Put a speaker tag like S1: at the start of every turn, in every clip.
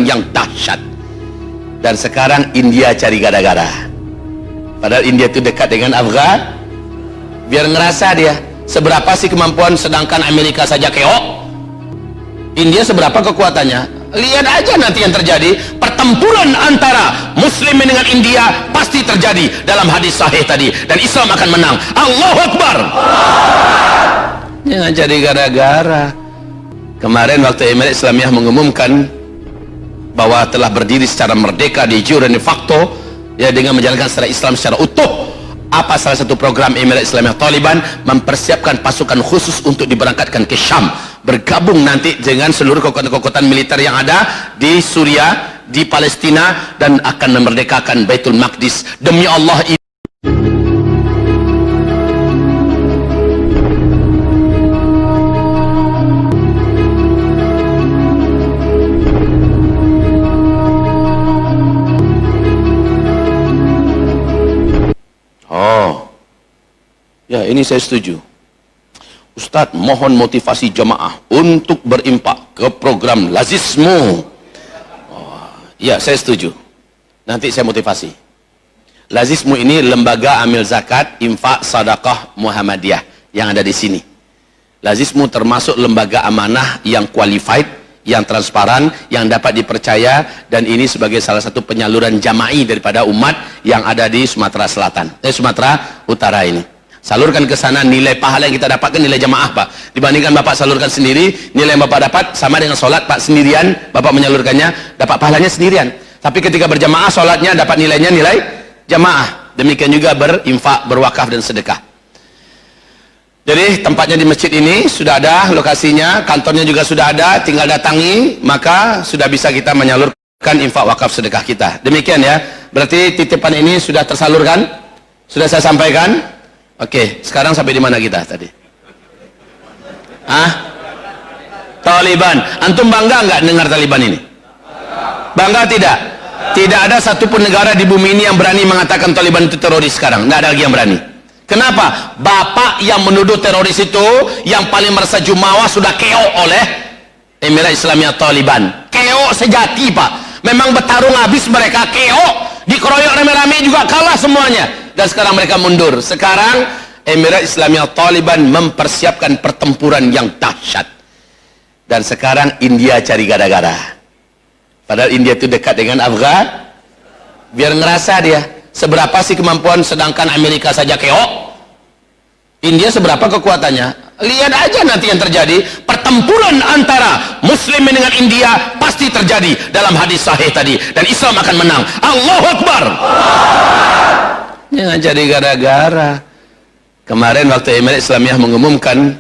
S1: yang dahsyat. Dan sekarang India cari gara-gara, padahal India itu dekat dengan Afghan. Biar ngerasa dia seberapa sih kemampuan, sedangkan Amerika saja keok. India seberapa kekuatannya? Lihat aja nanti yang terjadi, pertempuran antara muslimin dengan India pasti terjadi dalam hadis sahih tadi, dan Islam akan menang. Allahu Akbar. Jangan jadi gara-gara. Kemarin waktu Emirat Islamiyah mengumumkan bahwa telah berdiri secara merdeka di jure de facto, ya, dengan menjalankan secara Islam secara utuh. Apa salah satu program Emirat Islamiyah Taliban? Mempersiapkan pasukan khusus untuk diberangkatkan ke Syam, bergabung nanti dengan seluruh kekuatan-kekuatan militer yang ada di Suriah, di Palestina, dan akan memerdekakan Baitul Maqdis. Demi Allah ini. Ya, ini saya setuju. Ustadz, mohon motivasi jamaah untuk berimpak ke program Lazismu. Ya, saya setuju. Nanti saya motivasi. Lazismu ini lembaga amil zakat, infak, sadaqah Muhammadiyah yang ada di sini. Lazismu termasuk lembaga amanah yang qualified, yang transparan, yang dapat dipercaya, dan ini sebagai salah satu penyaluran jama'i daripada umat yang ada di Sumatera Selatan, Sumatera Utara ini. Salurkan ke sana, nilai pahala yang kita dapatkan nilai jamaah, Pak. Dibandingkan Bapak salurkan sendiri, nilai yang Bapak dapat sama dengan sholat Pak sendirian, Bapak menyalurkannya, dapat pahalanya sendirian. Tapi ketika berjamaah, sholatnya dapat nilainya nilai jamaah. Demikian juga berinfak, berwakaf, dan sedekah. Jadi tempatnya di masjid ini sudah ada lokasinya, kantornya juga sudah ada, tinggal datangi, maka sudah bisa kita menyalurkan infak, wakaf, sedekah kita. Demikian ya, berarti titipan ini sudah tersalurkan? Sudah saya sampaikan? Oke, sekarang sampai di mana kita tadi? Taliban. Antum bangga nggak dengar Taliban ini? Bangga tidak? Tidak ada satupun negara di bumi ini yang berani mengatakan Taliban itu teroris sekarang. Nggak ada lagi yang berani. Kenapa? Bapak yang menuduh teroris itu, yang paling merasa jumawa, sudah keok oleh Emirat Islamiyah Taliban. Keok sejati, Pak. Memang bertarung habis mereka, keok. Dikeroyok rame-rame juga kalah semuanya. Dan sekarang mereka mundur. Sekarang Emirat Islamiyah Taliban mempersiapkan pertempuran yang dahsyat. Dan sekarang India cari gara-gara, padahal India itu dekat dengan Afghan. Biar ngerasa dia seberapa sih kemampuan, sedangkan Amerika saja keok. India seberapa kekuatannya? Lihat aja nanti yang terjadi, pertempuran antara muslimin dengan India pasti terjadi dalam hadis sahih tadi, dan Islam akan menang. Allahu Akbar. Jangan jadi gara-gara. Kemarin waktu Emirat Islamiyah mengumumkan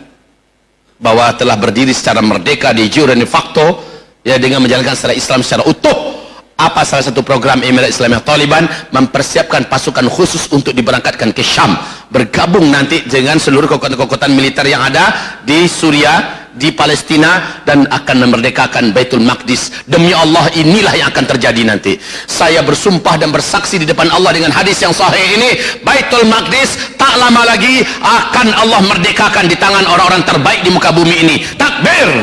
S1: bahwa telah berdiri secara merdeka di jure de facto, ya, dengan menjalankan secara Islam secara utuh. Apa salah satu program Emirat Islamiyah Taliban? Mempersiapkan pasukan khusus untuk diberangkatkan ke Syam, bergabung nanti dengan seluruh kekuatan-kekuatan militer yang ada di Suriah, di Palestina, dan akan memerdekakan Baitul Maqdis. Demi Allah inilah yang akan terjadi nanti. Saya bersumpah dan bersaksi di depan Allah dengan hadis yang sahih ini, Baitul Maqdis tak lama lagi akan Allah merdekakan di tangan orang-orang terbaik di muka bumi ini. Takbir.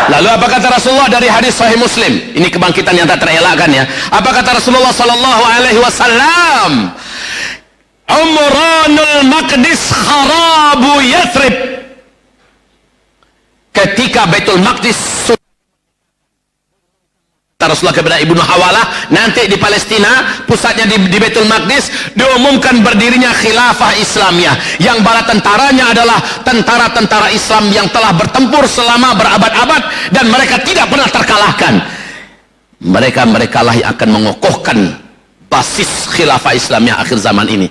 S1: Lalu apa kata Rasulullah dari hadis sahih Muslim? Ini kebangkitan yang tak terelakkan ya. Apa kata Rasulullah sallallahu alaihi wasallam? Umranul Maqdis kharabu Yathrib. Ketika Baitul Maqdis, Rasulullah kepada Ibnu Hawalah, nanti di Palestina, pusatnya di Baitul Maqdis, diumumkan berdirinya khilafah Islamiyah, yang bala tentaranya adalah tentara-tentara Islam yang telah bertempur selama berabad-abad dan mereka tidak pernah terkalahkan. Mereka lah yang akan mengokohkan basis khilafah Islamiyah akhir zaman ini.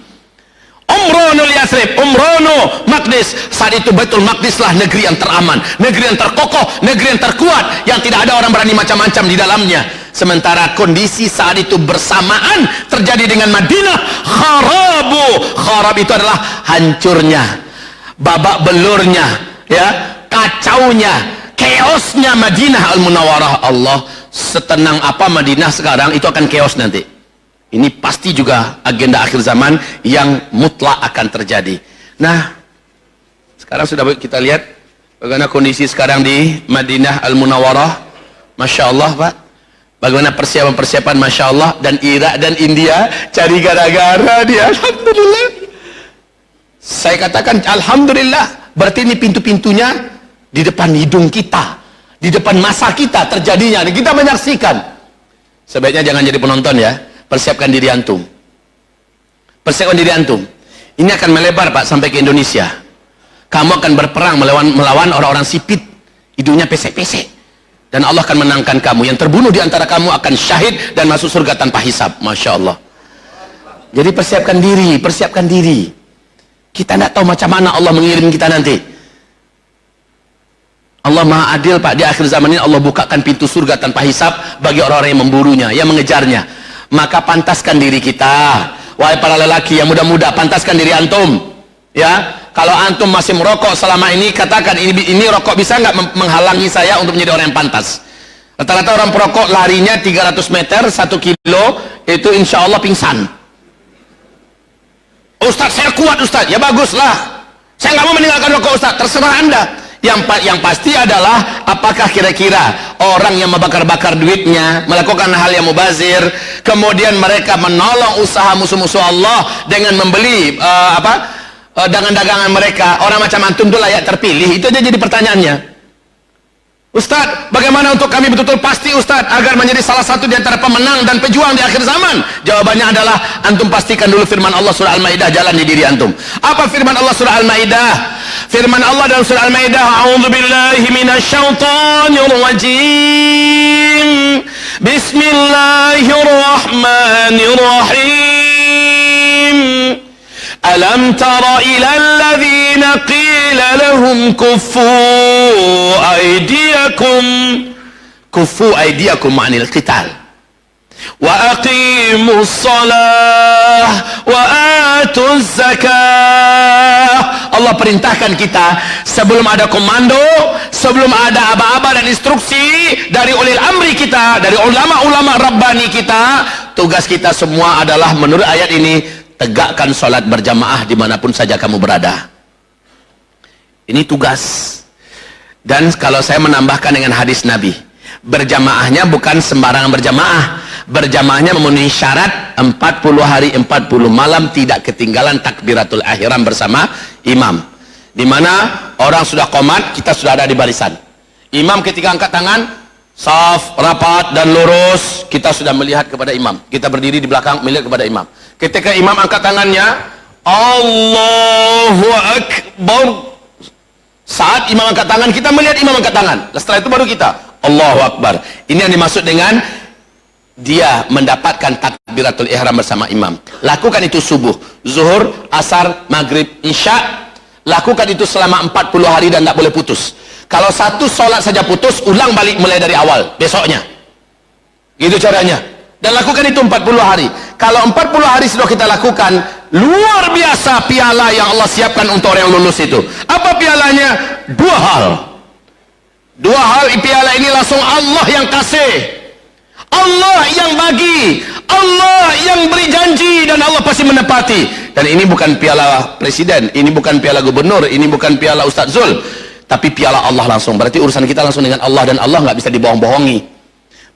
S1: Umranul Yathrib, Umranu Maqdis. Saat itu Baitul Maqdis lah negeri yang teraman, negeri yang terkokoh, negeri yang terkuat, yang tidak ada orang berani macam-macam di dalamnya. Sementara kondisi saat itu bersamaan terjadi dengan Madinah. Kharabu. Kharab itu adalah hancurnya, babak belurnya, ya, kacaunya, chaosnya Madinah Al-Munawwarah. Allah, setenang apa Madinah sekarang, itu akan chaos nanti. Ini pasti juga agenda akhir zaman yang mutlak akan terjadi. Nah, sekarang sudah kita lihat bagaimana kondisi sekarang di Madinah Al-Munawwarah. Masya Allah, Pak. Bagaimana persiapan-persiapan, Masya Allah. Dan Irak dan India cari gara-gara dia. Alhamdulillah. Saya katakan Alhamdulillah. Berarti ini pintu-pintunya di depan hidung kita, di depan masa kita terjadinya. Kita menyaksikan. Sebaiknya jangan jadi penonton ya. Persiapkan diri antum. Persiapkan diri antum. Ini akan melebar Pak sampai ke Indonesia. Kamu akan berperang melawan orang-orang sipit. Hidungnya pesek-pesek. Dan Allah akan menangkan kamu. Yang terbunuh di antara kamu akan syahid dan masuk surga tanpa hisab. Masya Allah. Jadi persiapkan diri, persiapkan diri. Kita tidak tahu macam mana Allah mengirim kita nanti. Allah Maha Adil Pak. Di akhir zaman ini Allah bukakan pintu surga tanpa hisab bagi orang-orang yang memburunya, yang mengejarnya. Maka pantaskan diri kita. Wahai para lelaki yang muda-muda, pantaskan diri antum. Ya, kalau antum masih merokok selama ini, katakan ini rokok bisa nggak menghalangi saya untuk menjadi orang yang pantas. Rata-rata orang perokok larinya 300 meter 1 kilo itu insya Allah pingsan. Ustadz saya kuat Ustadz, ya baguslah. Saya nggak mau meninggalkan rokok Ustadz, terserah anda. Yang pasti adalah apakah kira-kira orang yang membakar-bakar duitnya, melakukan hal yang mubazir, kemudian mereka menolong usaha musuh-musuh Allah dengan membeli dagangan-dagangan mereka, orang macam antum itu layak terpilih. Itu aja jadi pertanyaannya. Ustadz, bagaimana untuk kami betul-betul pasti Ustadz agar menjadi salah satu di antara pemenang dan pejuang di akhir zaman? Jawabannya adalah antum pastikan dulu firman Allah surah Al-Maidah jalan di diri antum. Apa firman Allah surah Al-Maidah? Firman Allah dalam surah Al-Maidah, a'udzubillahi minasyaitonir rajim. Bismillahirrahmanirrahim. Alam tara ila alladhina qila lahum kuffu aydiyakum ma'anil qital wa aqimus salah wa atuz zakah. Allah perintahkan kita sebelum ada komando, sebelum ada aba-aba dan instruksi dari ulil amri kita, dari ulama-ulama rabbani kita, tugas kita semua adalah menurut ayat ini tegakkan sholat berjamaah dimanapun saja kamu berada. Ini tugas. Dan kalau saya menambahkan dengan hadis Nabi, berjamaahnya bukan sembarangan berjamaah. Berjamaahnya memenuhi syarat 40 hari 40 malam tidak ketinggalan takbiratul ihram bersama imam. Dimana orang sudah qomat, kita sudah ada di barisan. Imam ketika angkat tangan, saf, rapat dan lurus, kita sudah melihat kepada imam. Kita berdiri di belakang melihat kepada imam. Ketika imam angkat tangannya, Allahu Akbar. Saat imam angkat tangan, kita melihat imam angkat tangan. Setelah itu baru kita Allahu Akbar. Ini yang dimaksud dengan dia mendapatkan takbiratul ihram bersama imam. Lakukan itu subuh, zuhur, asar, maghrib, isya. Lakukan itu selama 40 hari dan tidak boleh putus. Kalau satu sholat saja putus, ulang balik mulai dari awal besoknya. Gitu caranya. Dan lakukan itu 40 hari. Kalau 40 hari sudah kita lakukan, luar biasa piala yang Allah siapkan untuk orang yang lulus itu. Apa pialanya? Dua hal. Dua hal piala ini langsung Allah yang kasih. Allah yang bagi. Allah yang beri janji dan Allah pasti menepati. Dan ini bukan piala presiden, ini bukan piala gubernur, ini bukan piala Ustadz Zul, tapi piala Allah langsung. Berarti urusan kita langsung dengan Allah dan Allah nggak bisa dibohong-bohongi.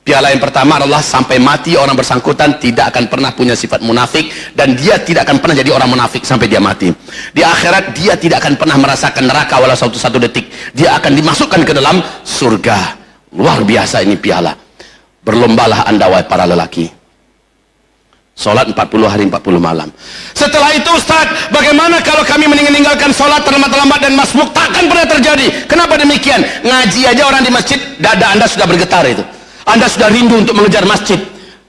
S1: Piala yang pertama adalah sampai mati orang bersangkutan tidak akan pernah punya sifat munafik dan dia tidak akan pernah jadi orang munafik sampai dia mati. Di akhirat dia tidak akan pernah merasakan neraka walau satu detik. Dia akan dimasukkan ke dalam surga. Luar biasa ini piala. Berlombalah anda wahai para lelaki. Sholat 40 hari 40 malam. Setelah itu Ustaz, bagaimana kalau kami meninggalkan sholat terlambat-lambat dan masbuk? Takkan pernah terjadi. Kenapa demikian? Ngaji aja orang di masjid, dada anda sudah bergetar itu. Anda sudah rindu untuk mengejar masjid.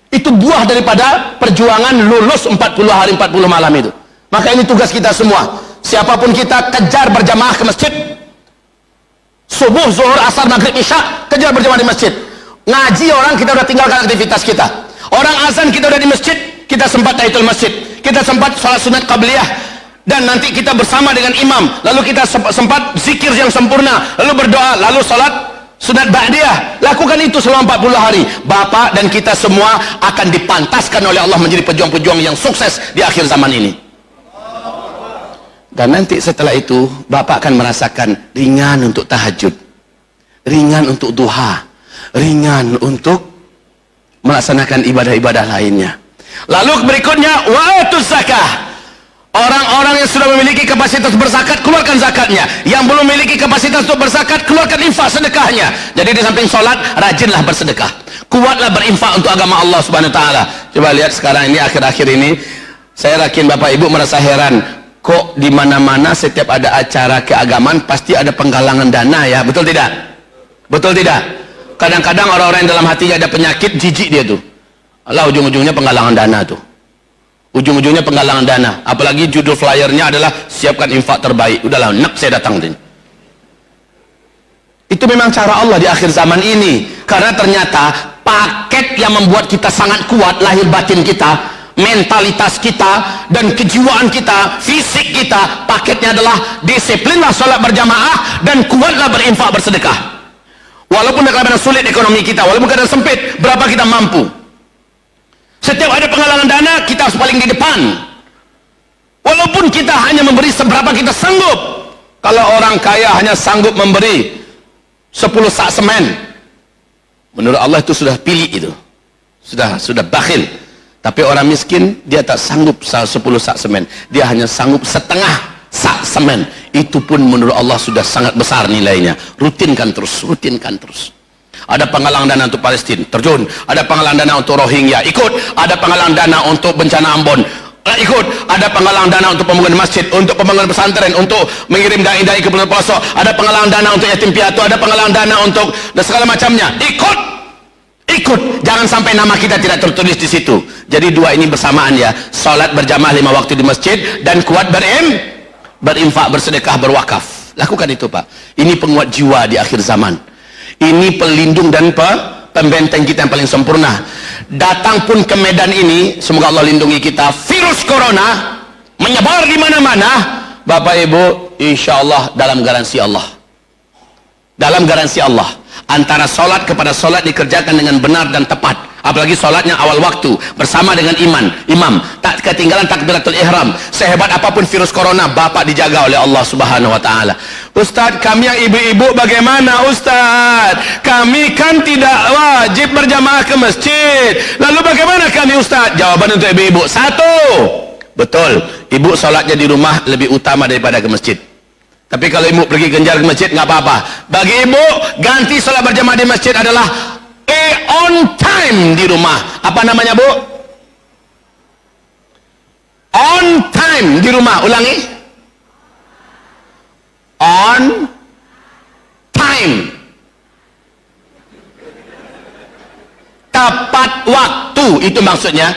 S1: Itu buah daripada perjuangan lulus 40 hari 40 malam itu. Maka ini tugas kita semua. Siapapun kita, kejar berjamaah ke masjid. Subuh, zuhur, asar, maghrib, isya, kejar berjamaah di masjid. Ngaji orang, kita udah tinggalkan aktivitas kita. Orang azan, kita udah di masjid, kita sempat tahiyatul masjid, kita sempat sholat sunat qabliyah, dan nanti kita bersama dengan imam, lalu kita sempat zikir yang sempurna, lalu berdoa, lalu sholat sunat ba'diyah. Lakukan itu selama 40 hari. Bapak dan kita semua akan dipantaskan oleh Allah menjadi pejuang-pejuang yang sukses di akhir zaman ini. Dan nanti setelah itu Bapak akan merasakan ringan untuk tahajud, ringan untuk duha, ringan untuk melaksanakan ibadah-ibadah lainnya. Lalu berikutnya, wa'atuz zakah. Orang-orang yang sudah memiliki kapasitas berzakat, keluarkan zakatnya. Yang belum memiliki kapasitas untuk berzakat, keluarkan infak sedekahnya. Jadi di samping sholat, rajinlah bersedekah. Kuatlah berinfak untuk agama Allah Subhanahu Wa Taala. Coba lihat sekarang ini, akhir-akhir ini, saya yakin Bapak Ibu merasa heran. Kok di mana-mana setiap ada acara keagamaan pasti ada penggalangan dana ya, betul tidak? Betul tidak? Kadang-kadang orang-orang yang dalam hatinya ada penyakit, jijik dia tuh. Allah, ujung-ujungnya penggalangan dana tuh. Ujung-ujungnya penggalangan dana. Apalagi judul flyernya adalah siapkan infak terbaik. Udahlah, nak saya datang tuh. Itu memang cara Allah di akhir zaman ini. Karena ternyata paket yang membuat kita sangat kuat, lahir batin kita, mentalitas kita, dan kejiwaan kita, fisik kita, paketnya adalah disiplinlah sholat berjamaah dan kuatlah berinfak bersedekah. Walaupun keadaan sulit ekonomi kita, walaupun keadaan sempit, berapa kita mampu. Setiap ada penggalangan dana, kita harus paling di depan. Walaupun kita hanya memberi seberapa kita sanggup. Kalau orang kaya hanya sanggup memberi 10 sak semen, menurut Allah itu sudah pilih itu. Sudah bakhil. Tapi orang miskin, dia tak sanggup 10 sak semen. Dia hanya sanggup setengah sak semen. Itu pun menurut Allah sudah sangat besar nilainya. Rutinkan terus. Ada penggalangan dana untuk Palestina, terjun. Ada penggalangan dana untuk Rohingya, ikut. Ada penggalangan dana untuk bencana Ambon, ikut. Ada penggalangan dana untuk pembangunan masjid, untuk pembangunan pesantren, untuk mengirim dai-dai ke pelosok. Ada penggalangan dana untuk yatim piatu, ada penggalangan dana untuk dan segala macamnya. Ikut. Jangan sampai nama kita tidak tertulis di situ. Jadi dua ini bersamaan ya. Salat berjamaah 5 waktu di masjid dan kuat berinfak, bersedekah, berwakaf. Lakukan itu, Pak. Ini penguat jiwa di akhir zaman. Ini pelindung dan pembenteng kita yang paling sempurna. Datang pun ke medan ini, semoga Allah lindungi kita. Virus corona menyebar di mana-mana. Bapak Ibu, insya Allah dalam garansi Allah. Dalam garansi Allah. Antara solat kepada solat dikerjakan dengan benar dan tepat. Apalagi solatnya awal waktu bersama dengan imam, tak ketinggalan takbiratul ihram. Sehebat apapun virus corona, Bapak dijaga oleh Allah Subhanahu Wa Taala. Ustaz, kami yang ibu-ibu bagaimana Ustaz? Kami kan tidak wajib berjamaah ke masjid. Lalu bagaimana kami Ustaz? Jawaban untuk ibu-ibu, satu, betul, ibu solatnya di rumah lebih utama daripada ke masjid. Tapi kalau ibu pergi genjar ke masjid nggak apa-apa. Bagi ibu, ganti solat berjamaah di masjid adalah on time di rumah. Apa namanya, Bu? On time di rumah. Ulangi. On time. Tepat waktu, itu maksudnya.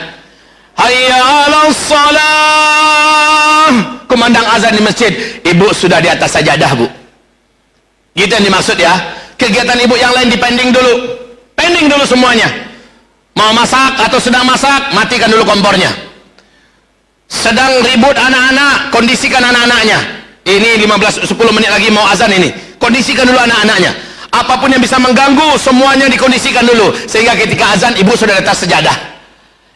S1: Hayya 'alas shalah. Kumandang azan di masjid, ibu sudah di atas sajadah, Bu. Gitu yang dimaksud ya. Kegiatan ibu yang lain dipending dulu. Pending dulu semuanya. Mau masak atau sedang masak, matikan dulu kompornya. Sedang ribut anak-anak, kondisikan anak-anaknya. Ini 10 menit lagi mau azan ini. Kondisikan dulu anak-anaknya. Apapun yang bisa mengganggu, semuanya dikondisikan dulu. Sehingga ketika azan, ibu sudah di atas sejadah.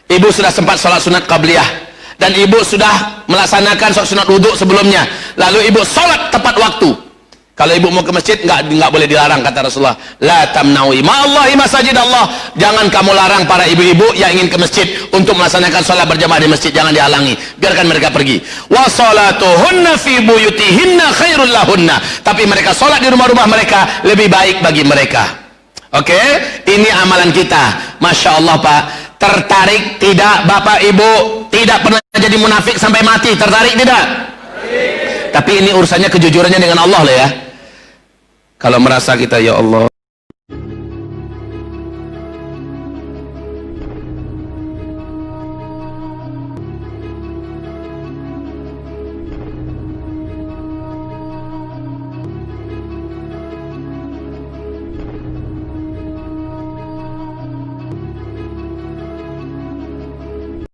S1: Ibu sudah sempat sholat sunat qabliyah. Dan ibu sudah melaksanakan sholat sunat wudhu sebelumnya. Lalu ibu sholat tepat waktu. Kalau ibu mau ke masjid, nggak boleh dilarang, kata Rasulullah. La tamnawi ma'allahi masajid Allah. Jangan kamu larang para ibu-ibu yang ingin ke masjid untuk melaksanakan sholat berjamaah di masjid. Jangan dihalangi. Biarkan mereka pergi. Wa sholatuhunna fi buyutihinna khairul lahunna. Tapi mereka sholat di rumah-rumah mereka lebih baik bagi mereka. Oke? Ini amalan kita. Masya Allah, Pak. Tertarik tidak Bapak Ibu? Tidak pernah jadi munafik sampai mati. Tertarik tidak? Tapi ini urusannya kejujurannya dengan Allah lah ya. Kalau merasa kita, ya Allah